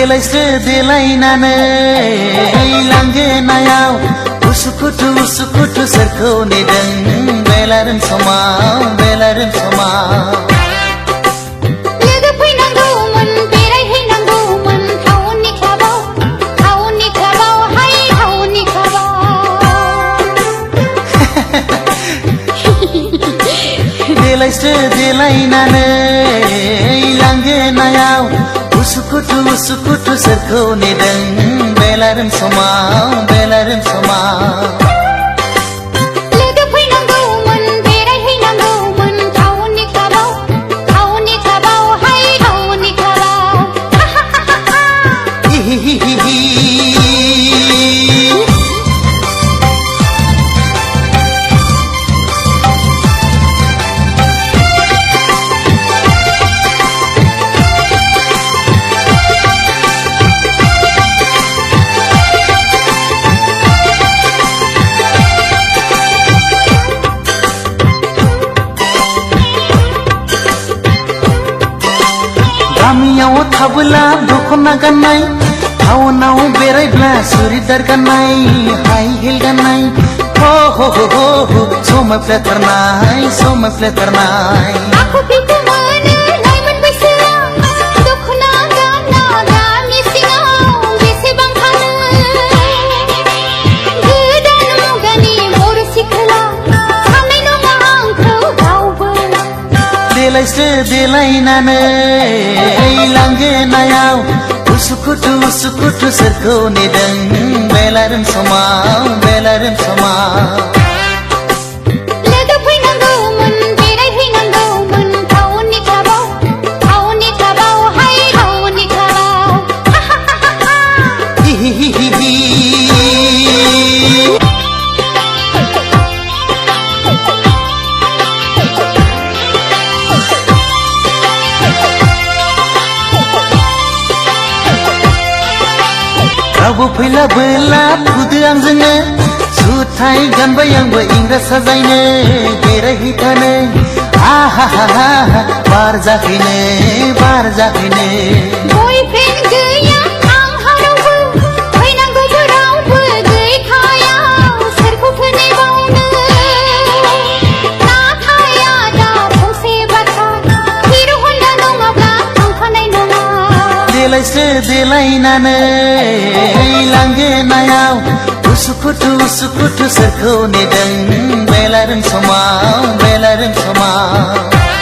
देलायस्रो देलायनानै लांगोनायाव उसुखुथु उसुखुथु सोरखौ नेदों बेलारोम समाव बेलारोम समाव लोगो फैनांगौमोन बेरायहैनांगौमोन टाउननि क्लाबाव हाय टाउननि क्लाबाव देलायस्रो देलायनानै लांगोनायाव उसुखुथु उसुखुथु सोरखौ नेदों बेलारोम समाव बेलारोम समाव लोगो फैनांगौमोन बेरायहैनांगौमोन टाउननि क्लाबाव हाय टाउननि क्लाबाव गामियाव थाबोला दखना गाननाय टाउनाव बेरायब्ला सुरिदार गाननाय हाइ हिल गाननाय हो हो हो हो हो समायफ्लेथारनाय समायफ्लेथारनाय आखु फिखु मोनो लाइमोन बैसोआ दखना गानना गामि सिङाव बेसेबां थाङो गोदान मुगानि बर' सिख्ला साननाय नङा आंखौ रावबो देलायस्रो देलायनानै लांगोनायाव उसुखुथु उसुखुथु सोरखौ नेदों बेलारोम समाव बेलारोम समाव लोगो फैनांगौमोन बेरायहैनांगौमोन टाउननि क्लाबाव हाय टाउननि क्लाबाव रावबो फैलाबोला फुदो आंजोंनो जुथाय गानबाय आंबो इंराज साजायनो बेरायहैखानो आहा हा हा बार जाफैनो बयफ्रेन्ड गैया आंहा रावबो फैनांगौबो रावबो गैखाया सोरखौथो नेबावनो नाथाय आदा फंसे बाथ्रा हिर' हन्डा नङाब्ला थांखानाय नङा देलायस्रो देलायनानै लांगोनायाव उसुखुथु उसुखुथु सोरखौ नेदों बेलारोम समाव बेलारोम समाव